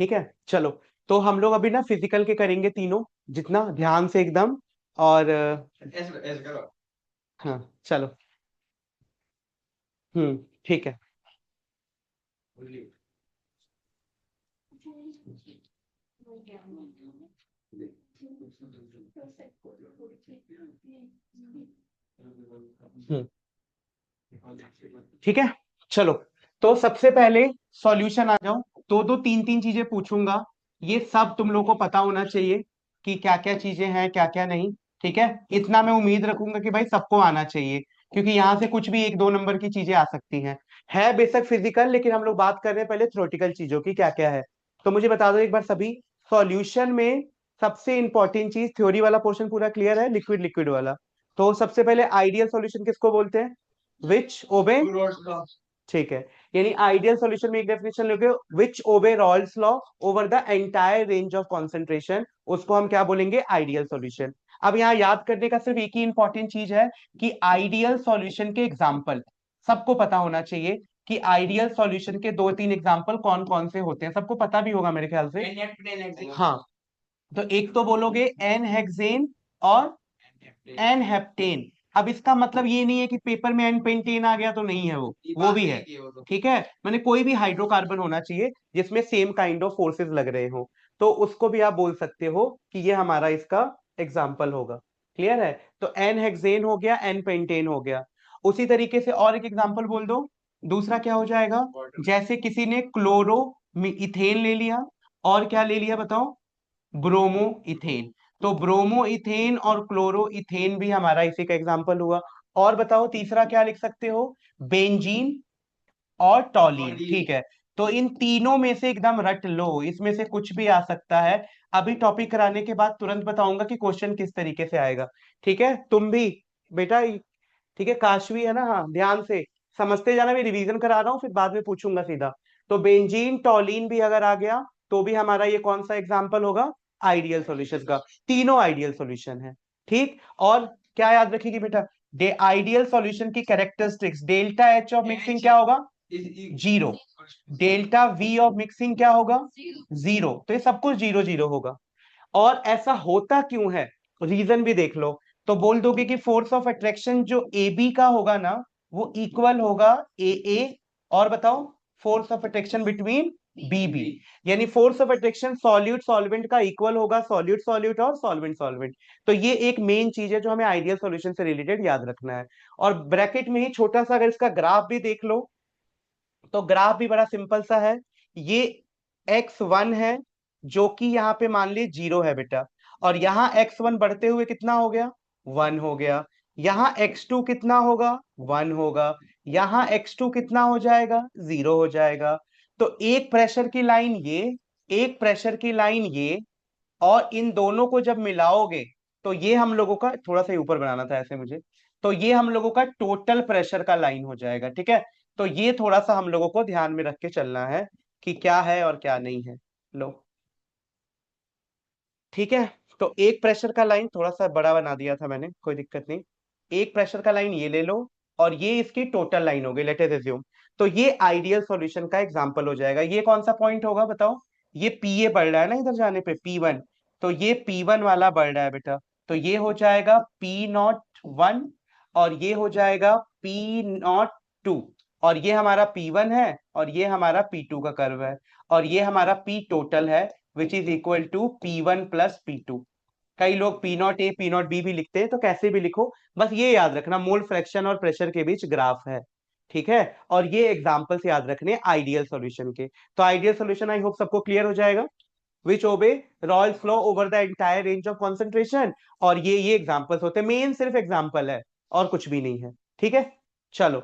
ठीक है चलो। तो हम लोग अभी ना फिजिकल के करेंगे तीनों, जितना ध्यान से एकदम। और ऐसे ऐसे करो। हाँ चलो। ठीक है। हम्म ठीक है चलो। तो सबसे पहले सॉल्यूशन आ जाओ। दो दो तीन तीन चीजें पूछूंगा, ये सब तुम लोग को पता होना चाहिए कि क्या क्या चीजें हैं क्या क्या नहीं। ठीक है, इतना मैं उम्मीद रखूंगा कि भाई सबको आना चाहिए, क्योंकि यहाँ से कुछ भी एक दो नंबर की चीजें आ सकती हैं। है बेशक फिजिकल, लेकिन हम लोग बात कर रहे हैं पहले थ्योरेटिकल चीजों की, क्या क्या है। तो मुझे बता दो एक बार सभी, सॉल्यूशन में सबसे इंपॉर्टेंट चीज, थ्योरी वाला पोर्शन पूरा क्लियर है, लिक्विड लिक्विड वाला। तो सबसे पहले आइडियल सॉल्यूशन किसको बोलते हैं? विच ओबे। ठीक है, यानी आइडियल सॉल्यूशन में एक डेफिनेशन लोगे, which obey Raoult's law over the entire range of concentration, उसको हम क्या बोलेंगे? Ideal solution. अब यहाँ याद करने का सिर्फ एक ही इंपॉर्टेंट चीज है कि आइडियल सॉल्यूशन के एग्जाम्पल सबको पता होना चाहिए, कि आइडियल सॉल्यूशन के दो तीन एग्जाम्पल कौन कौन से होते हैं, सबको पता भी होगा मेरे ख्याल से। हाँ, तो एक तो बोलोगे एन हेक्सेन और एन हेप्टेन। अब इसका मतलब ये नहीं है कि पेपर में एन पेंटेन आ गया तो नहीं है, वो भी है। ठीक है, मैंने कोई भी हाइड्रोकार्बन होना चाहिए जिसमें सेम काइंड ऑफ फोर्सेस लग रहे हो, तो उसको भी आप बोल सकते हो कि ये हमारा इसका एग्जाम्पल होगा। क्लियर है? तो एन हेक्सेन हो गया, एन पेंटेन हो गया। उसी तरीके से और एक एग्जाम्पल बोल दो। दूसरा क्या हो जाएगा? जैसे किसी ने क्लोरो इथेन ले लिया, और क्या ले लिया बताओ? Bromo ethane. तो ब्रोमो इथेन और क्लोरो इथेन भी हमारा इसी का एग्जाम्पल हुआ। और बताओ तीसरा क्या लिख सकते हो? बेंजीन और टॉलीन। ठीक है, तो इन तीनों में से एकदम रट लो, इसमें से कुछ भी आ सकता है। अभी टॉपिक कराने के बाद तुरंत बताऊंगा कि क्वेश्चन किस तरीके से आएगा। ठीक है, तुम भी बेटा, ठीक है, काशवी है ना, हाँ ध्यान से समझते जाना, मैं रिवीजन करा रहा हूँ फिर बाद में पूछूंगा सीधा। तो बेंजीन टॉलीन भी अगर आ गया तो भी हमारा ये कौन सा एग्जाम्पल होगा? आइडियल सॉल्यूशन का। तीनों आइडियल सॉल्यूशन है। ठीक, और क्या याद रखेगी बेटा? डे आइडियल सॉल्यूशन की characteristics, delta H of mixing क्या होगा? Zero. Delta we of mixing क्या होगा? जीरो। तो ये सब कुछ जीरो जीरो होगा। और ऐसा होता क्यों है, रीजन भी देख लो। तो बोल दोगे कि फोर्स ऑफ अट्रैक्शन जो ए बी का होगा ना, वो इक्वल होगा ए। और बताओ, force of attraction between B B, यानी force of attraction solute solvent का इक्वल होगा सॉल्यूट सॉल्यूट और सॉल्वेंट सॉल्वेंट। तो ये एक मेन चीज है जो हमें आइडियल सॉल्यूशन से रिलेटेड याद रखना है। और ब्रैकेट में ही छोटा सा अगर इसका ग्राफ भी देख लो, तो ग्राफ भी बड़ा सिंपल सा है। ये x1 है, जो कि यहाँ पे मान ली जीरो है बेटा, और यहाँ x1 बढ़ते हुए कितना हो गया? 1 हो गया। यहाँ x2 कितना होगा? 1 होगा। यहाँ x2 कितना हो जाएगा? 0 हो जाएगा। तो एक प्रेशर की लाइन ये, एक प्रेशर की लाइन ये, और इन दोनों को जब मिलाओगे तो ये हम लोगों का, थोड़ा सा ऊपर बनाना था ऐसे मुझे, तो ये हम लोगों का टोटल प्रेशर का लाइन हो जाएगा। ठीक है, तो ये थोड़ा सा हम लोगों को ध्यान में रख के चलना है कि क्या है और क्या नहीं है। लो, ठीक है। तो एक प्रेशर का लाइन थोड़ा सा बड़ा बना दिया था मैंने, कोई दिक्कत नहीं। एक प्रेशर का लाइन ये ले लो, और ये इसकी टोटल लाइन हो गई, लेट अस अज्यूम। तो ये आइडियल सॉल्यूशन का एग्जांपल हो जाएगा। ये कौन सा पॉइंट होगा बताओ? ये पी ए बढ़ रहा है ना इधर जाने पे, P1। तो ये P1 वाला बढ़ रहा है बेटा, तो ये हो जाएगा P01, और ये हो जाएगा P02। और ये हमारा P1 है, और ये हमारा P2 का कर्व है, और ये हमारा P टोटल है, which is equal to P1 plus P2। कई लोग P0 A P0 B भी लिखते हैं, तो कैसे भी लिखो, बस ये याद रखना मोल फ्रैक्शन और प्रेशर के बीच ग्राफ है। ठीक है, और ये एग्जांपल्स याद रखने आइडियल सॉल्यूशन के। तो आइडियल सॉल्यूशन आई होप सबको क्लियर हो जाएगा, which obey Raoult's law over the entire range of concentration. और ये एग्जांपल्स होते हैं, मेन सिर्फ एग्जांपल है और कुछ भी नहीं है। ठीक है चलो,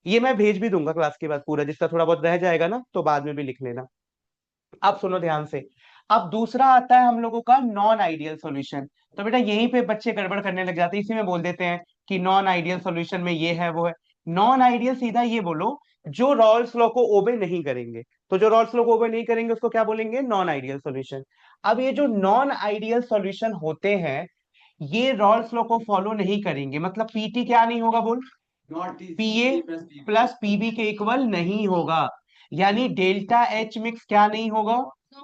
ये मैं भेज भी दूंगा क्लास के बाद पूरा, जिसका थोड़ा बहुत रह जाएगा ना तो बाद में भी लिख लेना। अब सुनो ध्यान से। अब दूसरा आता है हम लोगों का नॉन आइडियल सॉल्यूशन। तो बेटा यहीं पे बच्चे गड़बड़ करने लग जाते हैं, इसी में बोल देते हैं कि नॉन आइडियल सॉल्यूशन में ये है वो है। नॉन आइडियल सीधा ये बोलो, जो रॉल्स लॉ को ओबे नहीं करेंगे। तो जो रॉल्स लॉ को ओबे नहीं करेंगे उसको क्या बोलेंगे? Non ideal solution. अब ये जो नॉन आइडियल सॉल्यूशन होते हैं, ये रॉल्स लॉ को फॉलो नहीं करेंगे, मतलब पीटी क्या नहीं होगा बोल? पीए प्लस पीबी के इक्वल नहीं होगा, यानी डेल्टा एच मिक्स क्या नहीं होगा?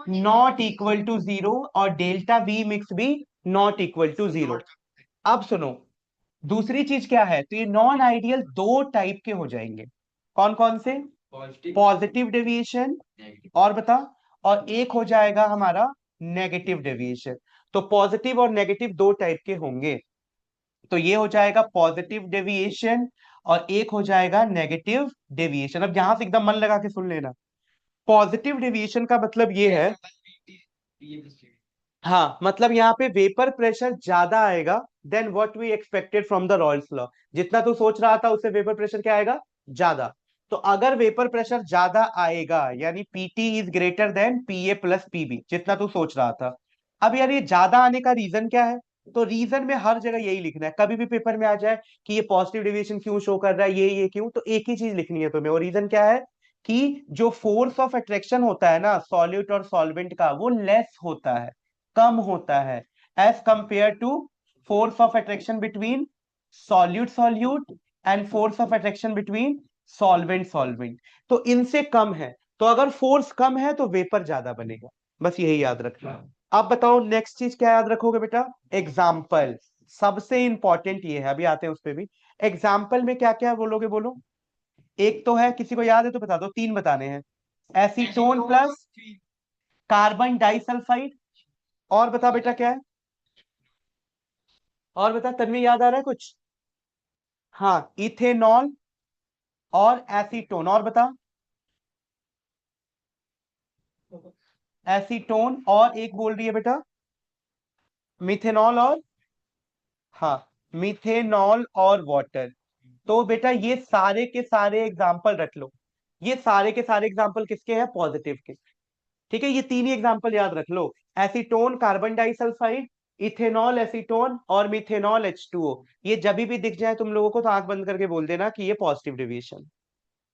नॉट इक्वल टू जीरो, और डेल्टा वी मिक्स भी नॉट इक्वल टू जीरो। अब सुनो, दूसरी चीज क्या है, तो ये नॉन आइडियल दो टाइप के हो जाएंगे। कौन कौन से? पॉजिटिव डेविएशन, और बता, और एक हो जाएगा हमारा नेगेटिव डेविएशन। तो पॉजिटिव और नेगेटिव दो टाइप के होंगे। तो ये हो जाएगा पॉजिटिव डेविएशन, और एक हो जाएगा नेगेटिव डेविएशन। अब यहां से एकदम मन लगा के सुन लेना। पॉजिटिव डेविएशन का मतलब ये है, हाँ मतलब यहाँ पे वेपर प्रेशर ज्यादा आएगा then what we expected from the Raoult's law. जितना तू सोच रहा था उससे वेपर प्रेशर क्या आएगा, ज्यादा। तो अगर वेपर प्रेशर ज्यादा आएगा यानी PT is greater than PA plus PB, जितना तू सोच रहा था। अब यार ये ज्यादा आने का रीजन क्या है? तो रीजन में हर जगह यही लिखना है, कभी भी पेपर में आ जाए कि ये पॉजिटिव डेविएशन क्यों शो कर रहा है, ये क्यों, तो एक ही चीज लिखनी है तुम्हें। और रीजन क्या है कि जो फोर्स ऑफ अट्रैक्शन होता है ना सॉल्यूट और सॉल्वेंट का, वो लेस होता है, कम होता है, as compare to force of attraction between solute solute and force of attraction between solvent solvent. तो इनसे कम है। तो अगर फोर्स कम है तो वेपर ज्यादा बनेगा, बस यही याद रखना। अब बताओ नेक्स्ट चीज क्या याद रखोगे बेटा? एग्जाम्पल। सबसे इंपॉर्टेंट ये है, अभी आते हैं उस पर भी। एग्जाम्पल में क्या क्या बोलोगे, बोलो। एक तो है, किसी को याद है तो बता दो, तीन बताने हैं। एसीटोन प्लस कार्बन डाइसल्फाइड, और बता बेटा क्या है, और बता, तन्वी याद आ रहा है कुछ? हाँ, इथेनॉल और एसीटोन, और बता। एसीटोन और एक बोल रही है बेटा, मिथेनॉल और, हाँ, मिथेनॉल और वाटर। तो बेटा ये सारे के सारे एग्जाम्पल रख लो। ये सारे के सारे एग्जाम्पल किसके हैं? पॉजिटिव के। ठीक है, ये तीन ही एग्जाम्पल याद रख लो। Acetone carbon disulphide, ethanol acetone और मिथेनॉल H2O। ये जब भी दिख जाए तुम लोगों को तो आंख बंद करके बोल देना कि ये पॉजिटिव डेविएशन।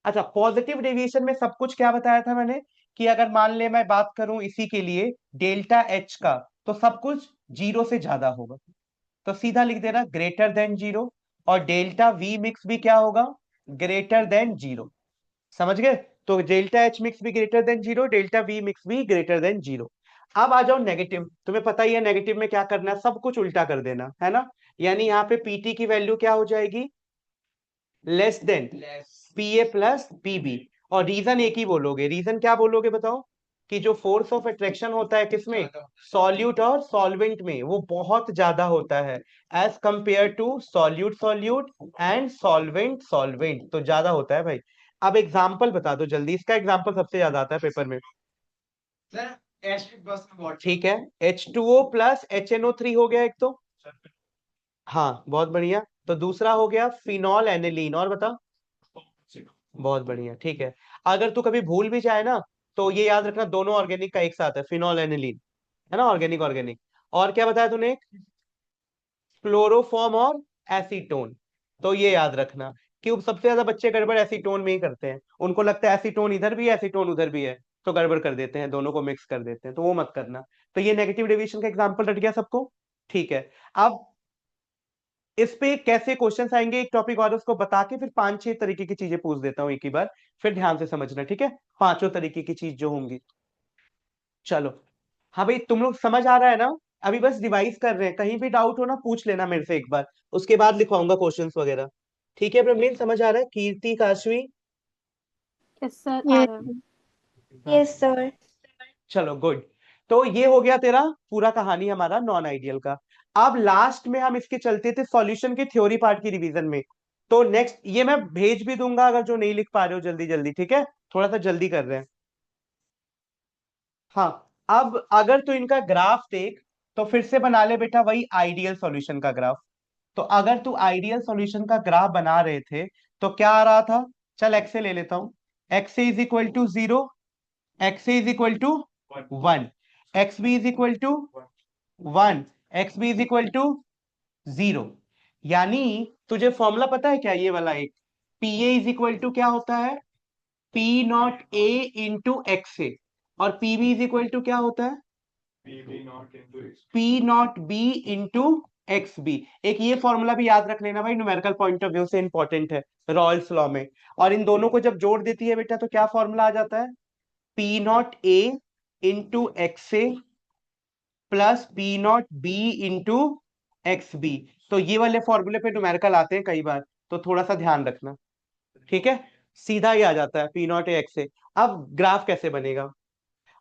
अच्छा, पॉजिटिव डेविएशन में सब कुछ क्या बताया था मैंने, कि अगर मान ले मैं बात करूं इसी के लिए डेल्टा एच का, तो सब कुछ जीरो से ज्यादा होगा। तो सीधा लिख देना ग्रेटर देन जीरो। और डेल्टा वी मिक्स भी क्या होगा? Greater than zero. समझ गए? तो डेल्टा एच मिक्स भी greater than zero, delta we mix भी ग्रेटर देन जीरो। अब आ जाओ नेगेटिव। तुम्हें पता ही है नेगेटिव में क्या करना है, सब कुछ उल्टा कर देना है ना। यानी यहाँ पे पीटी की वैल्यू क्या हो जाएगी? Less than PA plus PB. और रीजन एक ही बोलोगे। रीजन क्या बोलोगे बताओ? कि जो फोर्स ऑफ अट्रैक्शन होता है किसमें? सॉल्यूट और सॉल्वेंट में, वो बहुत ज्यादा होता है as compare to solute solute and solvent solvent, तो ज्यादा होता है भाई। अब एग्जाम्पल बता दो जल्दी, इसका एग्जाम्पल सबसे ज्यादा आता है पेपर में। ठीक है, H2O प्लस HNO3 हो गया एक तो, हाँ बहुत बढ़िया। तो दूसरा हो गया फिनॉल एनिलीन, और बता। बहुत बढ़िया, ठीक है। अगर तू कभी भूल भी जाए ना, तो ये याद रखना दोनों ऑर्गेनिक का एक साथ है, फिनॉल एनिलीन, है ना, ऑर्गेनिक ऑर्गेनिक। और क्या बताया तूने? क्लोरोफॉर्म और एसीटोन। तो ये याद रखना कि सबसे ज्यादा बच्चे गड़बड़ एसीटोन में ही करते हैं। उनको लगता है एसीटोन इधर भी है एसीटोन उधर भी है, तो गड़बड़ कर देते हैं, दोनों को मिक्स कर देते हैं, तो वो मत करना। तो ये नेगेटिव डेविएशन का एग्जांपल रट गया सबको। ठीक है। अब इस पे कैसे क्वेश्चंस आएंगे, एक टॉपिक और उसको बता के फिर पांच छह तरीके की चीजें पूछ देता हूं एक ही बार, फिर ध्यान से समझना, ठीक है? पांचों तरीके की चीज जो होंगी। चलो। हाँ भाई, तुम लोग समझ आ रहा है ना? अभी बस रिवाइज कर रहे हैं, कहीं भी डाउट हो ना पूछ लेना मेरे से एक बार, उसके बाद लिखवाऊंगा क्वेश्चंस वगैरह। ठीक है प्रवीण, समझ आ रहा है? कीर्ति, काशवी। यस सर, आ Yes, रहा है। हाँ, yes, sir. चलो गुड। तो ये हो गया तेरा पूरा कहानी हमारा नॉन आइडियल का। अब लास्ट में हम इसके चलते थे सॉल्यूशन की थ्योरी पार्ट की रिवीजन में। तो नेक्स्ट ये मैं भेज भी दूंगा अगर जो नहीं लिख पा रहे हो जल्दी जल्दी, ठीक है? थोड़ा सा जल्दी कर रहे हैं। हाँ, अब अगर तू इनका ग्राफ देख, तो फिर से बना ले बेटा वही आइडियल सॉल्यूशन का ग्राफ। तो अगर तू आइडियल सॉल्यूशन का ग्राफ बना रहे थे, तो क्या आ रहा था? चल एक्स से ले लेता हूं। X is equal to zero, x is equal to one, x B is equal to one, x B is equal to zero. यानी तुझे फॉर्मूला पता है क्या, ये वाला एक, P A is equal to क्या होता है? P naught A into x A. और P B is equal to क्या होता है? P naught B into x B. एक ये फॉर्मूला भी याद रख लेना भाई, न्यूमेरिकल पॉइंट ऑफ व्यू से इंपॉर्टेंट है रॉयल्स लॉ में। और इन दोनों को जब जोड़ देती है बेटा तो क्या फॉर्मूला आ जाता है? P naught A into x A plus P naught B into x B. तो ये वाले फॉर्मूले पे न्यूमेरिकल आते हैं कई बार, तो थोड़ा सा ध्यान रखना। ठीक है, सीधा ही आ जाता है P naught A X A. अब ग्राफ कैसे बनेगा?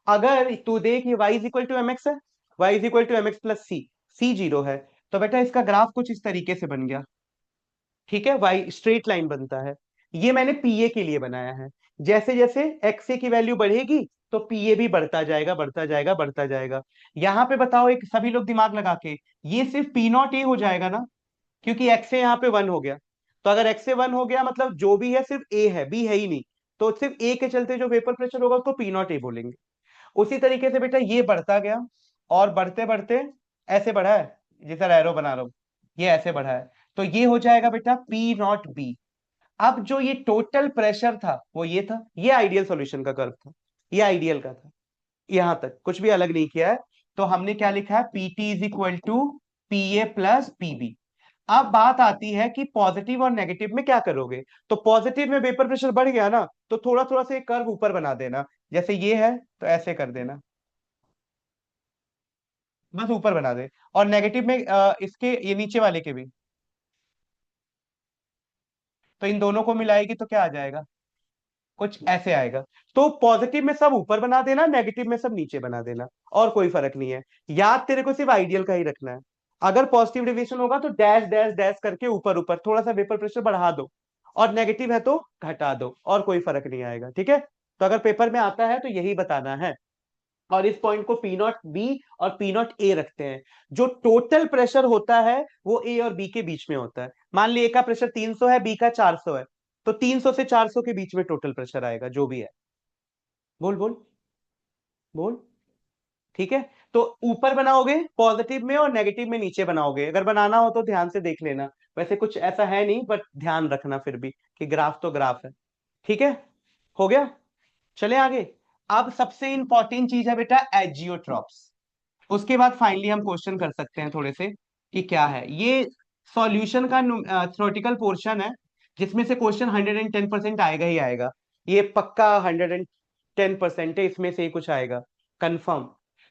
अगर तू देख ये y is equal to M X है, y is equal to M X plus C zero है, तो बेटा इसका ग्राफ कुछ इस तरीके से बन गया। ठीक है, y स्ट्रेट लाइन बनता है। ये मैंने पीए के लिए बनाया है। जैसे जैसे एक्स ए की वैल्यू बढ़ेगी तो पीए भी बढ़ता जाएगा, बढ़ता जाएगा, बढ़ता जाएगा। यहाँ पे बताओ एक सभी लोग दिमाग लगा के, ये सिर्फ पी नॉट ए हो जाएगा ना, क्योंकि एक्स ए यहाँ पे वन हो गया। तो अगर एक्स ए वन हो गया मतलब जो भी है सिर्फ ए है, बी है ही नहीं। तो सिर्फ ए के चलते जो वेपर प्रेशर होगा उसको पी नॉट ए बोलेंगे। उसी तरीके से बेटा ये बढ़ता गया, और बढ़ते बढ़ते ऐसे बढ़ा है, जैसा एरो बना रहा हूं, ये ऐसे बढ़ा है। तो ये हो जाएगा बेटा पी नॉट बी। अब जो ये टोटल प्रेशर था वो ये था, ये आइडियल सॉल्यूशन का कर्व था, ये आइडियल का था। यहां तक कुछ भी अलग नहीं किया है। तो हमने क्या लिखा है, P T is equal to P A plus PB. अब बात आती है कि पॉजिटिव और नेगेटिव में क्या करोगे। तो पॉजिटिव में वेपर प्रेशर बढ़ गया ना, तो थोड़ा थोड़ा से कर्व ऊपर बना देना। जैसे ये है तो ऐसे कर देना, बस ऊपर बना दे। और नेगेटिव में इसके ये नीचे वाले के भी, तो इन दोनों को मिलाएगी तो क्या आ जाएगा, कुछ ऐसे आएगा। तो पॉजिटिव में सब ऊपर बना देना, नेगेटिव में सब नीचे बना देना, और कोई फर्क नहीं है। याद तेरे को सिर्फ आइडियल का ही रखना है। अगर पॉजिटिव डेविएशन होगा तो डैश डैश डैश करके ऊपर ऊपर थोड़ा सा वेपर प्रेशर बढ़ा दो, और नेगेटिव है तो घटा दो, और कोई फर्क नहीं आएगा। ठीक है, तो अगर पेपर में आता है तो यही बताना है। और इस पॉइंट को पी नॉट बी और पी नॉट ए रखते हैं। जो टोटल प्रेशर होता है वो ए और बी के बीच में होता है। मान ली ए का प्रेशर 300 है, बी का 400 है, तो 300 से 400 के बीच में टोटल प्रेशर आएगा जो भी है। बोल बोल बोल। ठीक है, तो ऊपर बनाओगे पॉजिटिव में और नेगेटिव में नीचे बनाओगे। अगर बनाना हो तो ध्यान से देख लेना, वैसे कुछ ऐसा है नहीं, बट ध्यान रखना फिर भी कि ग्राफ तो ग्राफ है। ठीक है, हो गया। चले आगे। अब सबसे इंपॉर्टेंट चीज है बेटा एजियोट्रॉप्स। उसके बाद फाइनली हम क्वेश्चन कर सकते हैं थोड़े से कि क्या है ये। सॉल्यूशन का थ्योरेटिकल पोर्शन है, जिसमें से क्वेश्चन 110% आएगा ही आएगा। ये पक्का 110% है, इसमें से ही कुछ आएगा कंफर्म।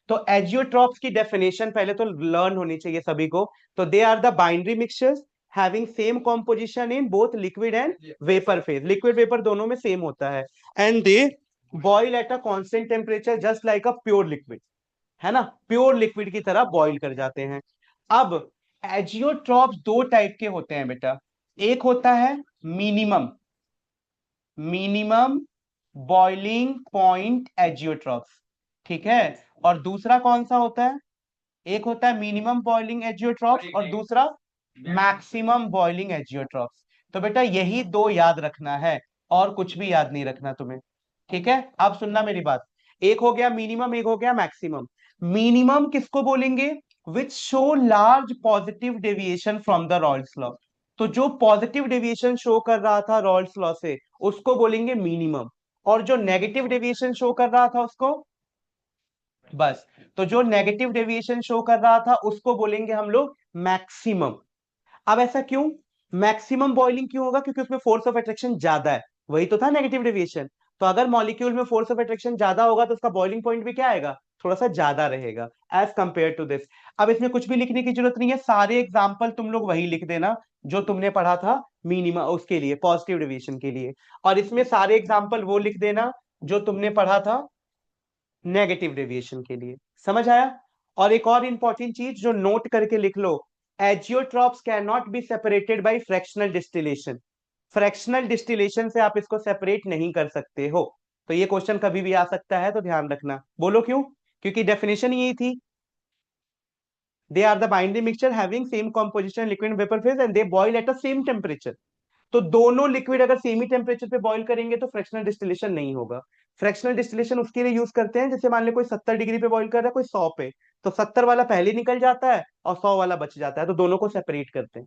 तो एजियोट्रॉप्स की डेफिनेशन पहले तो लर्न होनी चाहिए सभी को। तो they are the binary mixtures having same composition in both liquid and vapour phase. Liquid vapour दोनों में सेम होता है। And they boil at a constant temperature just like a pure liquid, है ना, प्योर लिक्विड की तरह boil कर जाते हैं। अब एजियोट्रॉप्स दो टाइप के होते हैं बेटा। एक होता है minimum minimum boiling point azeotropes, ठीक है। और दूसरा कौन सा होता है, एक होता है मिनिमम बॉइलिंग एजियोट्रॉप्स और दूसरा मैक्सिमम बॉइलिंग एजियोट्रॉप्स। तो बेटा यही दो याद रखना है, और कुछ भी याद नहीं रखना तुम्हें। ठीक है, अब सुनना मेरी बात। एक हो गया मिनिमम, एक हो गया मैक्सिमम। मिनिमम किसको बोलेंगे, which show large positive deviation from the Rawls law. तो जो पॉजिटिव डेविएशन शो कर रहा था रॉल्स लॉ से, उसको बोलेंगे मिनिमम। और जो नेगेटिव डेविएशन शो कर रहा था उसको, बस, तो जो नेगेटिव डेविएशन शो कर रहा था उसको बोलेंगे हम लोग मैक्सिमम। अब ऐसा क्यों, मैक्सिमम बॉइलिंग क्यों होगा, क्योंकि उसमें फोर्स ऑफ अट्रैक्शन ज्यादा है, वही तो था नेगेटिव डेविएशन। तो अगर मॉलिक्यूल में फोर्स ऑफ अट्रैक्शन ज्यादा होगा तो उसका बॉइलिंग पॉइंट भी क्या आएगा, थोड़ा सा ज्यादा रहेगा एज कंपेयर टू दिस। अब इसमें कुछ भी लिखने की जरूरत नहीं है, सारे एग्जाम्पल तुम लोग वही लिख देना जो तुमने पढ़ा था मिनिमम उसके लिए, पॉजिटिव डेविएशन के लिए। और इसमें सारे एग्जाम्पल वो लिख देना जो तुमने पढ़ा था नेगेटिव डेविएशन के लिए। समझ आया? और एक और इंपॉर्टेंट चीज जो नोट करके लिख लो, azeotropes can not be separated by fractional distillation. Fractional distillation से आप इसको सेपरेट नहीं कर सकते हो। तो ये क्वेश्चन कभी भी आ सकता है, तो ध्यान रखना। बोलो क्यों, क्योंकि डेफिनेशन यही थी, they are the binding mixture having same composition liquid vapour phase and they boil at a same temperature. तो दोनों लिक्विड अगर सेम ही टेम्परेचर पे बॉईल करेंगे तो फ्रैक्शनल डिस्टिलेशन नहीं होगा। फ्रैक्शनल डिस्टिलेशन उसके लिए यूज करते हैं, जैसे मान ले कोई 70 डिग्री पे बॉईल कर रहा है, कोई 100 पे, तो 70 वाला पहले निकल जाता है और 100 वाला बच जाता है, तो दोनों को सेपरेट करते हैं,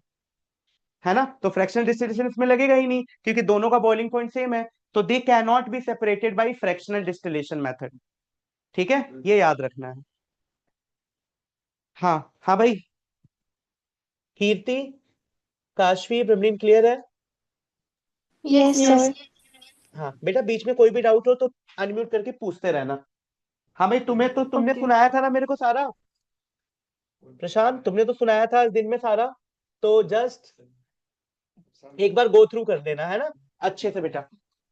है ना। तो फ्रैक्शनल डिस्टिलेशन इसमें लगेगा ही नहीं क्योंकि दोनों का बॉइलिंग पॉइंट सेम है। तो दे can not be separated by fractional distillation method. ठीक है, ये याद रखना है। हाँ हाँ भाई, कीर्ति, काशवी, ब्रह्मलीन, क्लियर है? Yes yes sir. सर। हाँ बेटा, बीच में कोई भी डाउट हो तो अनम्यूट करके पूछते रहना। हमें तुम्हें तो तुमने ओके। सुनाया था ना मेरे को सारा। प्रशांत तुमने तो सुनाया था इस दिन में सारा, तो जस्ट एक बार गो थ्रू कर देना है ना अच्छे से बेटा।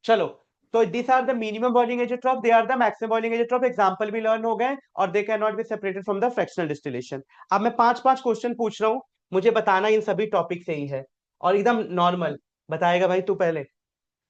चलो, तो this are the minimum boiling as of, they are the maximum boiling as of, example भी लर्न हो गए और they can not be separated from the fractional distillation. अब मैं पांच पांच क्वेश्चन पूछ रहा हूँ, मुझे बताना इन सभी टॉपिक से ही है, और एकदम नॉर्मल बताएगा भाई तू पहले।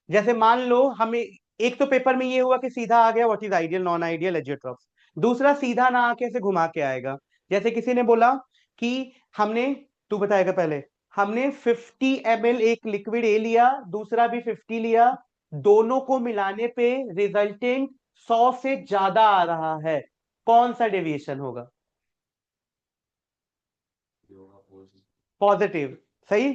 जैसे मान लो हमें एक तो पेपर में ये हुआ कि सीधा आ गया what is ideal non ideal azeotrope, दूसरा सीधा ना आके ऐसे घुमा के आएगा। जैसे किसी ने बोला कि हमने, तू बताएगा पहले, हमने 50 ml एक लिक्विड ए लिया, दूसरा भी 50 लिया, दोनों को मिलाने पे रिजल्टेंट 100 से ज्यादा आ रहा है, कौन सा डेविएशन होगा? पॉजिटिव। सही,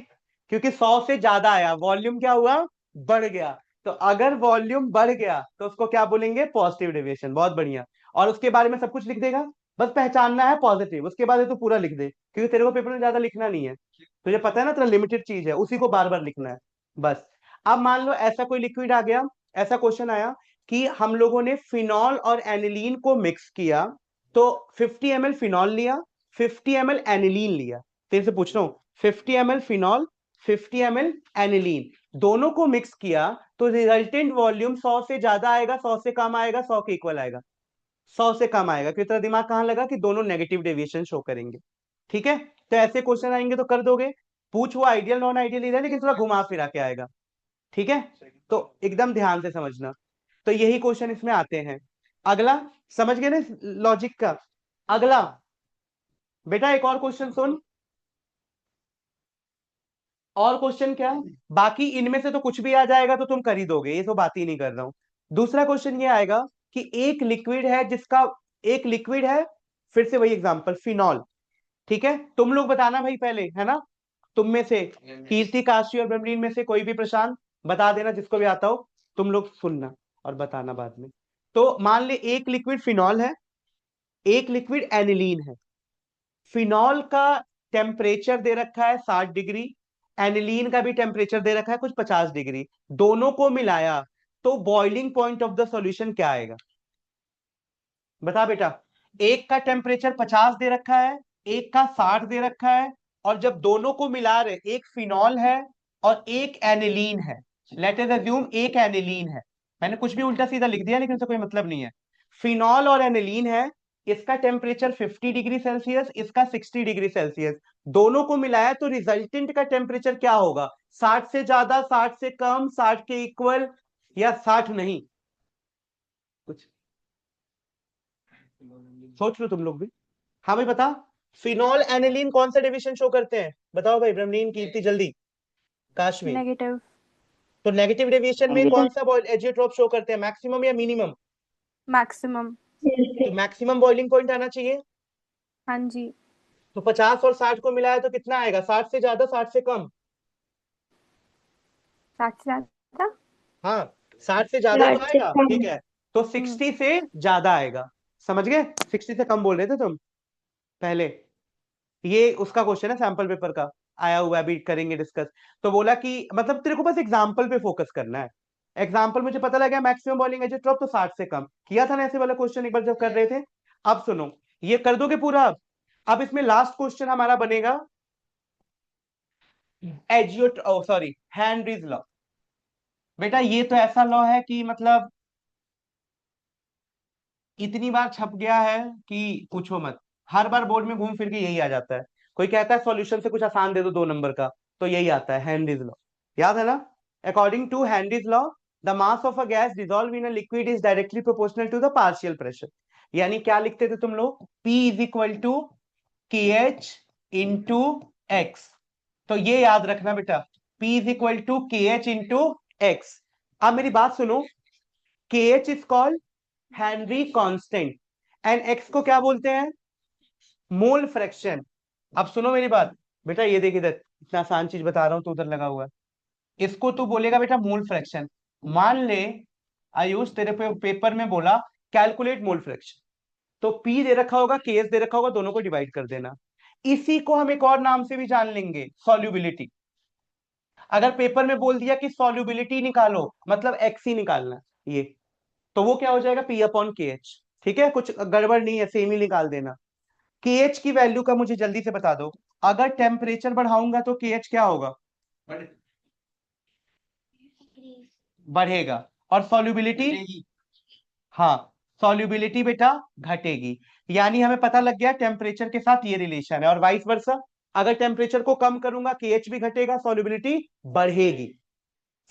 क्योंकि 100 से ज्यादा आया, वॉल्यूम क्या हुआ, बढ़ गया। तो अगर वॉल्यूम बढ़ गया तो उसको क्या बोलेंगे, पॉजिटिव डेविएशन। बहुत बढ़िया। और उसके बारे में सब कुछ लिख देगा, बस पहचानना है पॉजिटिव, उसके बाद तो पूरा लिख दे, क्योंकि तेरे को पेपर में ज्यादा लिखना नहीं है, तुझे पता है ना, तेरा लिमिटेड चीज है, उसी को बार बार लिखना है बस। अब मान लो ऐसा कोई लिक्विड आ गया, ऐसा क्वेश्चन आया कि हम लोगों ने फिनॉल और एनिलीन को मिक्स किया, तो 50 ml फिनॉल लिया, 50 ml एनिलीन लिया। फिर से पूछ रहा हूं, 50 ml फिनॉल, 50 ml एनिलीन, दोनों को मिक्स किया तो रिजल्टेंट वॉल्यूम 100 से ज्यादा आएगा, 100 से कम आएगा, 100 के इक्वल आएगा? 100 से कम आएगा, क्योंकि तेरा दिमाग कहां लगा कि दोनों नेगेटिव डेविएशन शो करेंगे। ठीक है, तो ऐसे क्वेश्चन आएंगे तो कर दोगे। पूछ वो आइडियल नॉन आइडियल ही रहे, लेकिन थोड़ा घुमा फिरा के आएगा। ठीक है, तो एकदम ध्यान से समझना। तो यही क्वेश्चन इसमें आते हैं। अगला, समझ गए ना लॉजिक का? अगला बेटा एक और क्वेश्चन सुन। और क्वेश्चन क्या, बाकी इनमें से तो कुछ भी आ जाएगा तो तुम कर ही दोगे, ये तो बात ही नहीं कर रहा हूं। दूसरा क्वेश्चन ये आएगा कि एक लिक्विड है जिसका, एक लिक्विड है, फिर से वही एग्जांपल फिनॉल। ठीक है, तुम लोग बताना भाई पहले, है ना, तुम में से कीर्ति, काशी और ब्रह्मलीन में से कोई भी, प्रशांत बता देना जिसको भी आता हो, तुम लोग सुनना और बताना बाद में। तो मान ले एक लिक्विड फिनॉल है, एक लिक्विड एनिलीन है। फिनॉल का टेम्परेचर दे रखा है 60 डिग्री, एनिलीन का भी टेम्परेचर दे रखा है कुछ 50 डिग्री, दोनों को मिलाया तो boiling point of the solution क्या आएगा? बता बेटा। एक का टेम्परेचर 50 दे रखा है, एक का 60 दे रखा है, और जब दोनों को मिला रहे, एक फिनॉल है और एक एनिलीन है, लेट अस अज्यूम एक एनिलीन है, मैंने कुछ भी उल्टा सीधा लिख दिया लेकिन इसका कोई मतलब नहीं है। फिनॉल और एनिलीन है, इसका टेम्परेचर 50 डिग्री सेल्सियस, इसका 60 डिग्री सेल्सियस, दोनों को मिलाया तो रिजल्टेंट का टेम्परेचर क्या होगा? 60 से ज्यादा, 60 से कम, 60 के इक्वल, या 60 नहीं? कुछ सोच लो तुम लोग भी। हाँ भाई बता, फिनॉल एनिलीन कौन सा डिविजन शो करते हैं? बताओ भाई, ब्रह्मलीन, कीर्ति, जल्दी। काश्मीर। नेगेटिव। तो नेगेटिव डेविएशन में कौन सा एजियोट्रोप शो करते हैं, मैक्सिमम या मिनिमम? मैक्सिमम। तो मैक्सिमम बॉइलिंग पॉइंट आना चाहिए। हाँ जी। तो 50 और 60 को मिलाया तो कितना आएगा, 60 से ज्यादा, 60 से कम? 60 से ज्यादा। हाँ, 60 से ज्यादा तो आएगा, ठीक है, तो 60 से ज्यादा आएगा। समझ गए, 60 से कम बोल रहे थे तुम पहले। ये उसका क्वेश्चन है सैंपल पेपर का, आया हुआ है, अभी करेंगे डिस्कस। तो बोला कि मतलब तेरे को बस एग्जाम्पल पे फोकस करना है। एग्जाम्पल मुझे पता लगा मैक्सिमम बॉलिंग एज ड्रॉप तो 60 से कम, किया था ना ऐसे वाला क्वेश्चन एक बार जब कर रहे थे। अब सुनो, ये कर दोगे पूरा अब इसमें लास्ट क्वेश्चन हमारा बनेगा एजियो, सॉरी, हेनरीज लॉ। बेटा ये तो ऐसा लॉ है कि मतलब इतनी बार छप गया है कि पूछो मत, हर बार बोर्ड में घूम फिर के यही आ जाता है। कोई कहता है सॉल्यूशन से कुछ आसान दे दो 2 नंबर का, तो यही आता है हेनरीज लॉ। याद है ना? According to Henry's law, the mass of a gas dissolve in a liquid is directly proportional to the partial pressure. यानी क्या लिखते थे तुम लोग, P is equal to K H into X. तो ये याद रखना बेटा, P is equal to K H into X. अब मेरी बात सुनो, K H is called Henry constant, and X को क्या बोलते हैं, मोल फ्रैक्शन। अब सुनो मेरी बात बेटा, ये देख इधर, इतना आसान चीज बता रहा हूं तो उधर लगा हुआ है, इसको तू बोलेगा बेटा मोल फ्रैक्शन। मान ले आयुष तेरे पेपर में बोला कैलकुलेट मोल फ्रैक्शन, तो पी दे रखा होगा, केएस दे रखा होगा, दोनों को डिवाइड कर देना। इसी को हम एक और नाम से भी जान लेंगे, सॉल्युबिलिटी। अगर पेपर में बोल दिया कि सॉल्युबिलिटी निकालो, मतलब एक्स ही निकालना, ये, तो वो क्या हो जाएगा, पी अपॉन के एच। ठीक है, कुछ गड़बड़ नहीं है, सेम ही निकाल देना। केएच की वैल्यू का मुझे जल्दी से बता दो। अगर टेम्परेचर बढ़ाऊंगा तो केएच क्या होगा? बढ़ेगा। और सॉल्युबिलिटी? हाँ, सॉल्युबिलिटी बेटा घटेगी। यानी हमें पता लग गया टेम्परेचर के साथ ये रिलेशन है, और वाइस वर्सा। अगर टेम्परेचर को कम करूंगा केएच भी घटेगा, सॉल्युबिलिटी बढ़ेगी।